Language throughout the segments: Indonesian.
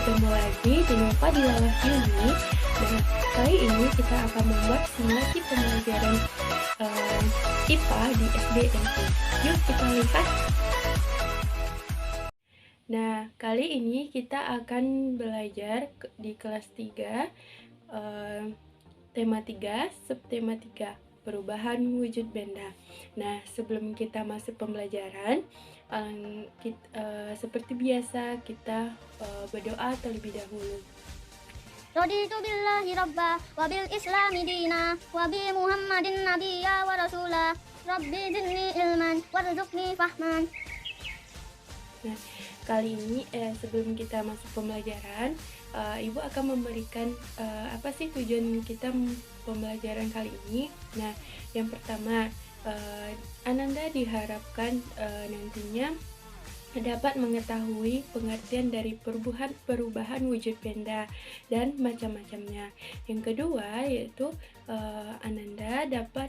bertemu lagi dengan Fadila Wahyuni. Dan kali ini kita akan membuat simulasi pembelajaran IPA di SD SMP. Yuk kita lihat. Nah, kali ini kita akan belajar di kelas 3, tema 3, subtema 3, perubahan wujud benda. Nah, sebelum kita masuk pembelajaran, seperti biasa kita berdoa terlebih dahulu. Raditu billahi rabba wa bil islami dina wa bi muhammadin nabiyya wa rasula rabbi zidni ilman warzuqni fahman. Nah, kali ini sebelum kita masuk pembelajaran, Ibu akan memberikan apa sih tujuan kita pembelajaran kali ini. Nah, yang pertama, Ananda diharapkan nantinya dapat mengetahui pengertian dari perubahan wujud benda dan macam-macamnya. Yang kedua yaitu Ananda dapat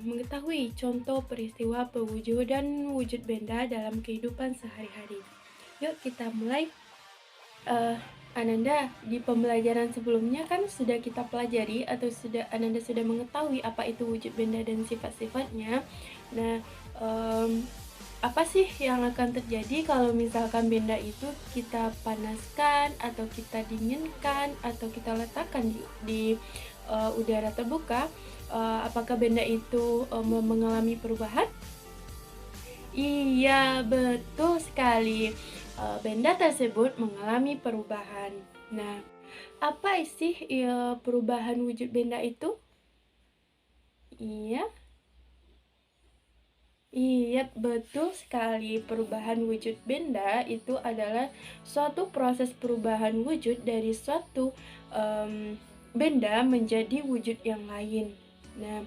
mengetahui contoh peristiwa pewujudan wujud benda dalam kehidupan sehari-hari. Yuk kita mulai. Ananda, di pembelajaran sebelumnya kan sudah kita pelajari atau Ananda sudah mengetahui apa itu wujud benda dan sifat-sifatnya. Nah, apa sih yang akan terjadi kalau misalkan benda itu kita panaskan atau kita dinginkan atau kita letakkan di udara terbuka? Apakah benda itu mengalami perubahan? Iya, betul sekali. Benda tersebut mengalami perubahan. Nah, apa sih perubahan wujud benda itu? Iya, betul sekali. Perubahan wujud benda itu adalah suatu proses perubahan wujud dari suatu benda menjadi wujud yang lain. Nah,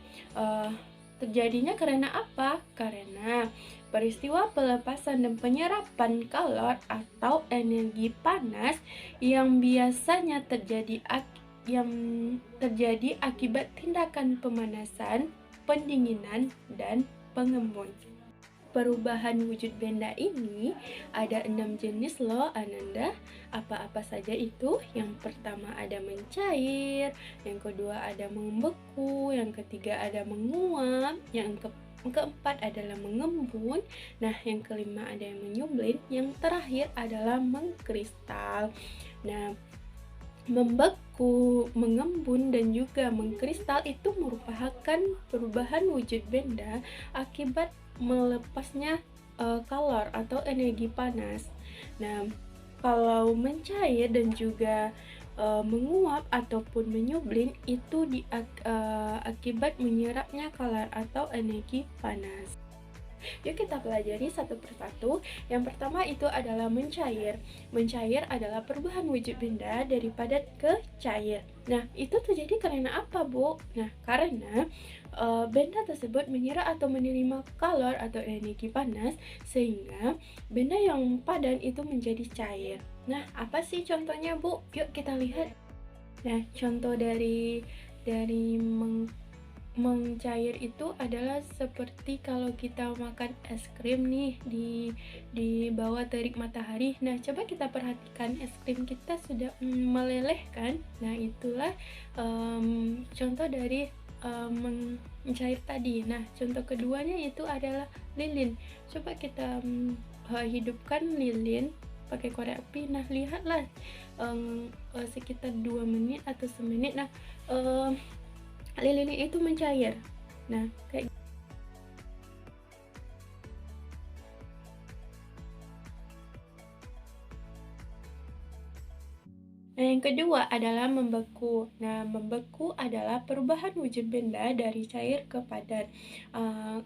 terjadinya karena apa? Karena peristiwa pelepasan dan penyerapan kalor atau energi panas yang biasanya terjadi akibat tindakan pemanasan, pendinginan, dan pengembun. Perubahan wujud benda ini ada 6 jenis loh Ananda. Apa-apa saja itu? Yang pertama ada mencair, yang kedua ada membeku, yang ketiga ada menguap, yang keempat adalah mengembun, nah yang kelima ada yang menyublin, yang terakhir adalah mengkristal. Nah, membeku, mengembun, dan juga mengkristal itu merupakan perubahan wujud benda akibat melepasnya kalor atau energi panas. Nah, kalau mencair dan juga menguap ataupun menyublin itu akibat menyerapnya kalor atau energi panas. Yuk kita pelajari satu persatu. Yang pertama itu adalah mencair. Mencair adalah perubahan wujud benda dari padat ke cair. Nah, itu terjadi karena apa, Bu? Nah, karena benda tersebut menyerap atau menerima kalor atau energi panas sehingga benda yang padat itu menjadi cair. Nah, apa sih contohnya, Bu? Yuk kita lihat. Nah, contoh dari mencair itu adalah seperti kalau kita makan es krim nih di bawah terik matahari. Nah, coba kita perhatikan es krim kita sudah meleleh kan? Nah, itulah contoh dari mencair tadi. Nah, contoh keduanya itu adalah lilin. Coba kita hidupkan lilin pakai korek api. Nah, lihatlah sekitar 2 menit atau semenit. Nah, lilin itu mencair. Nah, kayak yang kedua adalah membeku. Nah, membeku adalah perubahan wujud benda dari cair ke padat.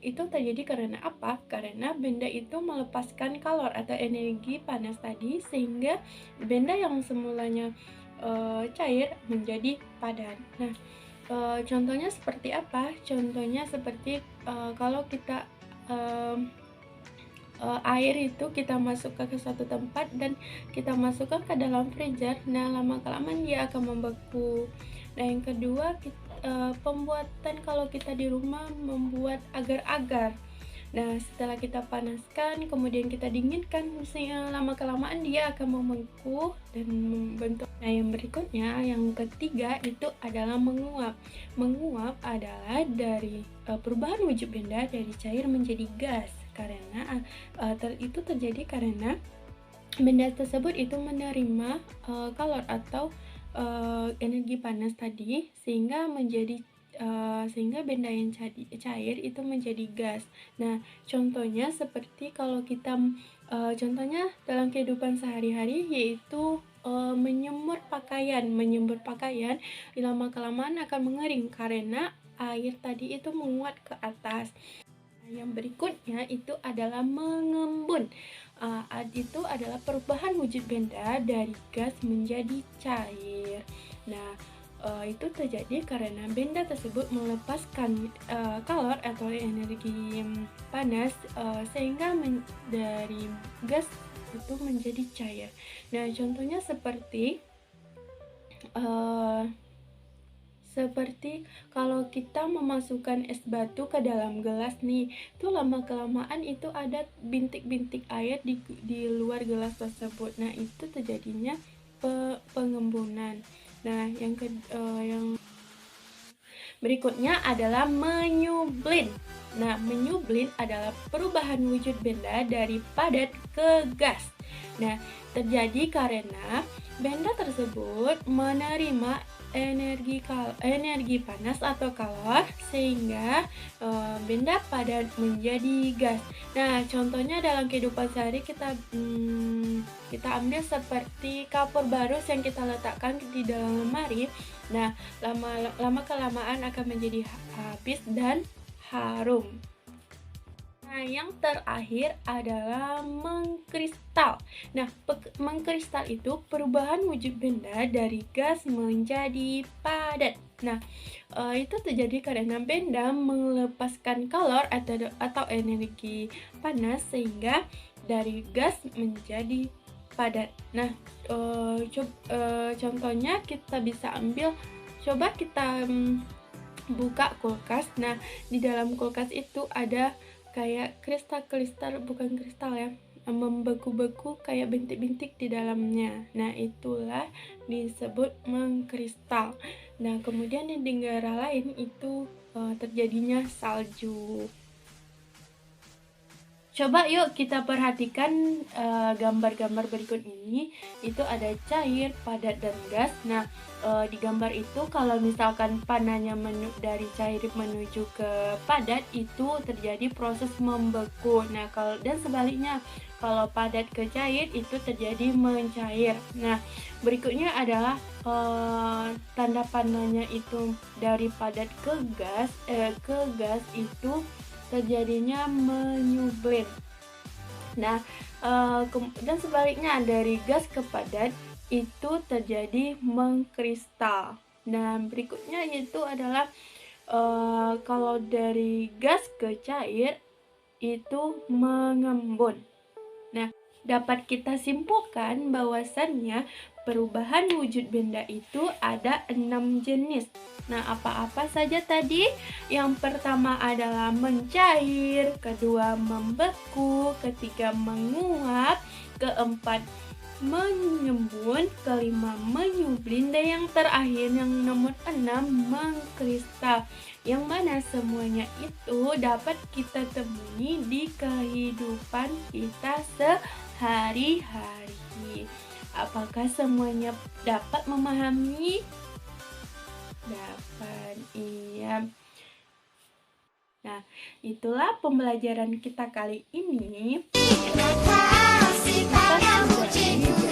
Itu terjadi karena apa? Karena benda itu melepaskan kalor atau energi panas tadi sehingga benda yang semulanya cair menjadi padat. Nah, contohnya seperti apa? Contohnya seperti kalau kita air itu kita masukkan ke suatu tempat dan kita masukkan ke dalam freezer. Nah, lama-kelamaan dia akan membeku. Nah, yang kedua pembuatan kalau kita di rumah membuat agar-agar. Nah, setelah kita panaskan, kemudian kita dinginkan, lama-kelamaan dia akan membengkak dan membentuk. Nah, yang berikutnya, yang ketiga itu adalah menguap. Menguap adalah dari perubahan wujud benda dari cair menjadi gas. Karena itu terjadi karena benda tersebut itu menerima kalor atau energi panas tadi sehingga benda yang cair itu menjadi gas. Nah, contohnya seperti kalau kita contohnya dalam kehidupan sehari-hari yaitu menyemur pakaian. Menyemur pakaian lama-kelamaan akan mengering karena air tadi itu menguap ke atas. Nah, yang berikutnya itu adalah mengembun. Itu adalah perubahan wujud benda dari gas menjadi cair. Nah, itu terjadi karena benda tersebut melepaskan kalor atau energi panas sehingga dari gas itu menjadi cair. Nah, contohnya seperti kalau kita memasukkan es batu ke dalam gelas nih, itu lama-kelamaan itu ada bintik-bintik air di luar gelas tersebut. Nah, itu terjadinya pengembunan. Nah, yang berikutnya adalah menyublin. Nah, menyublin adalah perubahan wujud benda dari padat ke gas. Nah, terjadi karena benda tersebut menerima energi panas atau kalor sehingga benda padat menjadi gas. Nah, contohnya dalam kehidupan sehari kita ambil seperti kapur barus yang kita letakkan di dalam lemari. Nah, lama kelamaan akan menjadi habis dan harum. Nah, yang terakhir adalah mengkristal. Nah, mengkristal itu perubahan wujud benda dari gas menjadi padat. Nah, itu terjadi karena benda melepaskan kalor atau energi panas sehingga dari gas menjadi padat. Nah, contohnya kita bisa ambil, coba kita buka kulkas. Nah, di dalam kulkas itu ada kayak kristal, bukan kristal ya, membeku-beku kayak bintik-bintik di dalamnya. Nah, itulah disebut mengkristal. Nah, kemudian di negara lain itu terjadinya salju. Coba yuk kita perhatikan gambar-gambar berikut ini. Itu ada cair, padat, dan gas. Nah, di gambar itu kalau misalkan panahnya dari cair menuju ke padat itu terjadi proses membeku. Nah, dan sebaliknya kalau padat ke cair itu terjadi mencair. Nah, berikutnya adalah tanda panahnya itu dari padat ke gas itu terjadinya menyublin. Nah, dan sebaliknya dari gas ke padat itu terjadi mengkristal. Nah, berikutnya itu adalah kalau dari gas ke cair itu mengembun. Nah, dapat kita simpulkan bahwasannya perubahan wujud benda itu ada 6 jenis. Nah, apa-apa saja tadi? Yang pertama adalah mencair, kedua membeku, ketiga menguap, keempat mengembun, kelima menyublin, dan yang terakhir yang nomor 6 mengkristal. Yang mana semuanya itu dapat kita temui di kehidupan kita sehari-hari. Apakah semuanya dapat memahami? Dapat, iya. Nah, itulah pembelajaran kita kali ini. Kita sudah